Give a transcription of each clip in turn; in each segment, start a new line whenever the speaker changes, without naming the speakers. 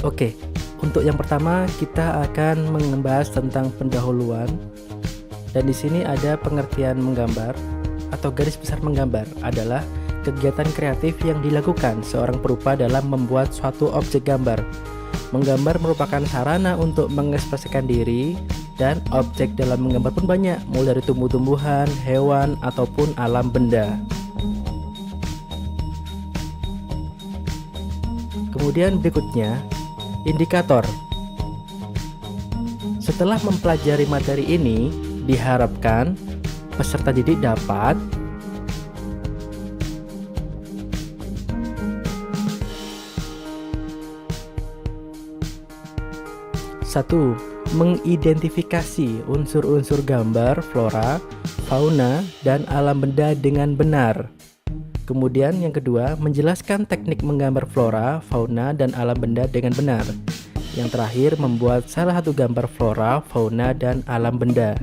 Oke, untuk yang pertama kita akan membahas tentang pendahuluan. Dan di sini ada pengertian menggambar atau garis besar menggambar adalah kegiatan kreatif yang dilakukan seorang perupa dalam membuat suatu objek gambar. Menggambar merupakan sarana untuk mengekspresikan diri, dan objek dalam menggambar pun banyak, mulai dari tumbuh-tumbuhan, hewan, ataupun alam benda. Kemudian berikutnya, indikator. Setelah mempelajari materi ini, diharapkan peserta didik dapat 1. Mengidentifikasi unsur-unsur gambar, flora, fauna, dan alam benda dengan benar. Kemudian yang kedua, menjelaskan teknik menggambar flora, fauna, dan alam benda dengan benar. Yang terakhir, membuat salah satu gambar flora, fauna, dan alam benda.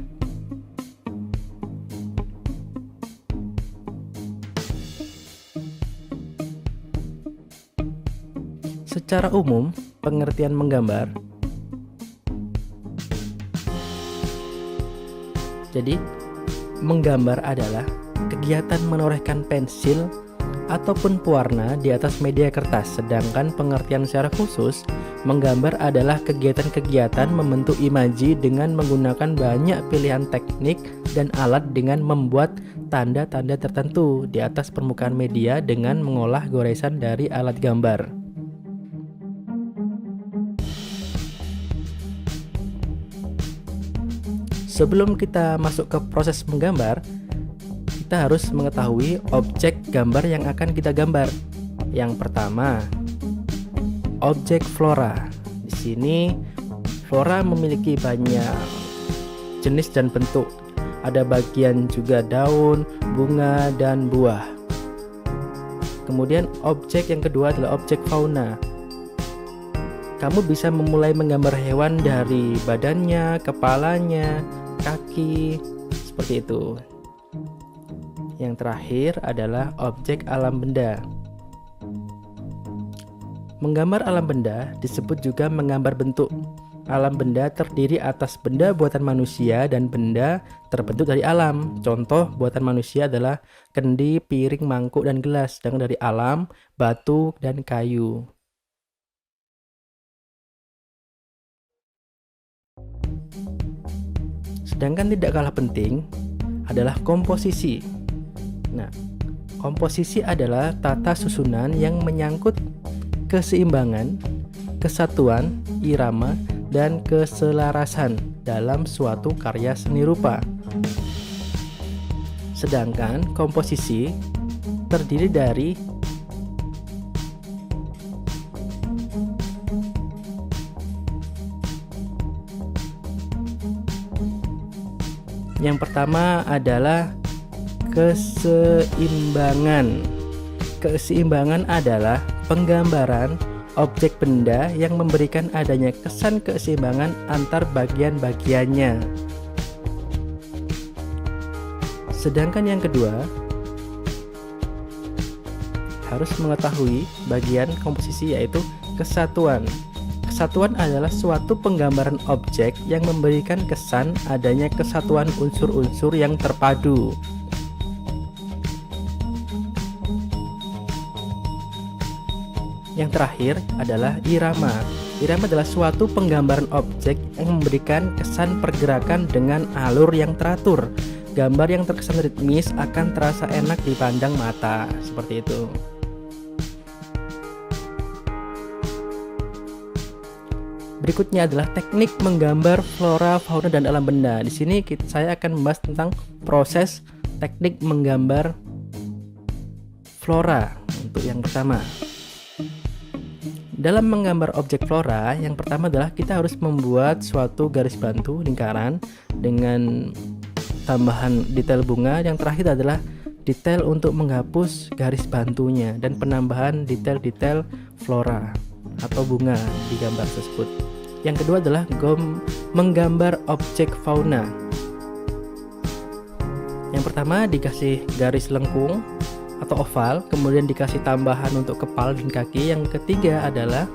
Secara umum, pengertian menggambar. Jadi, menggambar adalah kegiatan menorehkan pensil ataupun pewarna di atas media kertas, sedangkan pengertian secara khusus, menggambar adalah kegiatan-kegiatan membentuk imaji dengan menggunakan banyak pilihan teknik dan alat dengan membuat tanda-tanda tertentu di atas permukaan media dengan mengolah goresan dari alat gambar. Sebelum kita masuk ke proses menggambar, kita harus mengetahui objek gambar yang akan kita gambar. Yang pertama, objek flora. Di sini flora memiliki banyak jenis dan bentuk. Ada bagian juga daun, bunga, dan buah. Kemudian objek yang kedua adalah objek fauna. Kamu bisa memulai menggambar hewan dari badannya, kepalanya, kaki, seperti itu. Yang terakhir adalah objek alam benda. Menggambar alam benda disebut juga menggambar bentuk. Alam benda terdiri atas benda buatan manusia dan benda terbentuk dari alam. Contoh buatan manusia adalah kendi, piring, mangkuk, dan gelas. Sedangkan dari alam, batu, dan kayu. Sedangkan tidak kalah penting adalah komposisi. Nah, komposisi adalah tata susunan yang menyangkut keseimbangan, kesatuan, irama, dan keselarasan dalam suatu karya seni rupa. Sedangkan komposisi terdiri dari yang pertama adalah keseimbangan. Keseimbangan adalah penggambaran objek benda yang memberikan adanya kesan keseimbangan antar bagian-bagiannya. Sedangkan yang kedua, harus mengetahui bagian komposisi, yaitu kesatuan. Kesatuan adalah suatu penggambaran objek yang memberikan kesan adanya kesatuan unsur-unsur yang terpadu. Yang terakhir adalah irama. Irama adalah suatu penggambaran objek yang memberikan kesan pergerakan dengan alur yang teratur. Gambar yang terkesan ritmis akan terasa enak dipandang mata, seperti itu. Berikutnya adalah teknik menggambar flora, fauna, dan alam benda. Di sini saya akan membahas tentang proses teknik menggambar flora untuk yang pertama. Dalam menggambar objek flora, yang pertama adalah kita harus membuat suatu garis bantu lingkaran dengan tambahan detail bunga. Yang terakhir adalah detail untuk menghapus garis bantunya dan penambahan detail-detail flora. atau bunga di gambar tersebut. Yang kedua adalah menggambar objek fauna. Yang pertama dikasih garis lengkung atau oval, kemudian dikasih tambahan untuk kepala dan kaki. Yang ketiga adalah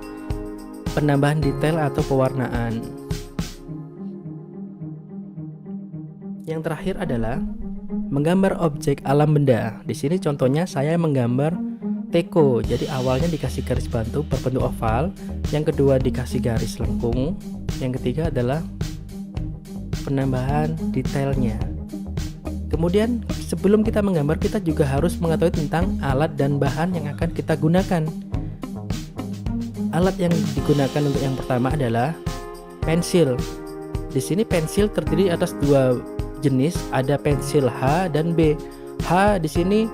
penambahan detail atau pewarnaan. Yang terakhir adalah menggambar objek alam benda. Di sini contohnya saya menggambar teko. Jadi awalnya dikasih garis bantu berbentuk oval, yang kedua dikasih garis lengkung, yang ketiga adalah penambahan detailnya. Kemudian sebelum kita menggambar, kita juga harus mengetahui tentang alat dan bahan yang akan kita gunakan. Alat yang digunakan untuk yang pertama adalah pensil. Di sini pensil terdiri atas dua jenis, ada pensil H dan B. H di sini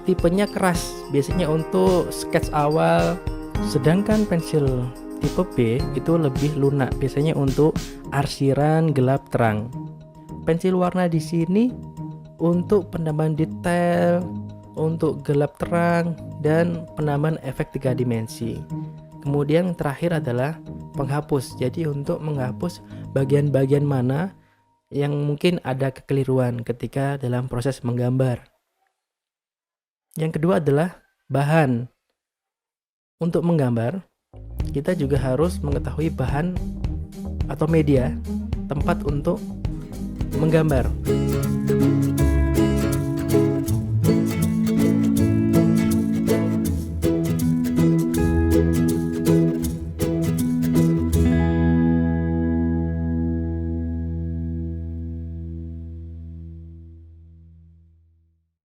tipenya keras, biasanya untuk sketch awal, sedangkan pensil tipe B itu lebih lunak, biasanya untuk arsiran gelap terang. Pensil warna di sini untuk penambahan detail, untuk gelap terang, dan penambahan efek 3 dimensi. Kemudian yang terakhir adalah penghapus, jadi untuk menghapus bagian-bagian mana yang mungkin ada kekeliruan ketika dalam proses menggambar. Yang kedua adalah bahan. Untuk menggambar, kita juga harus mengetahui bahan atau media tempat untuk menggambar.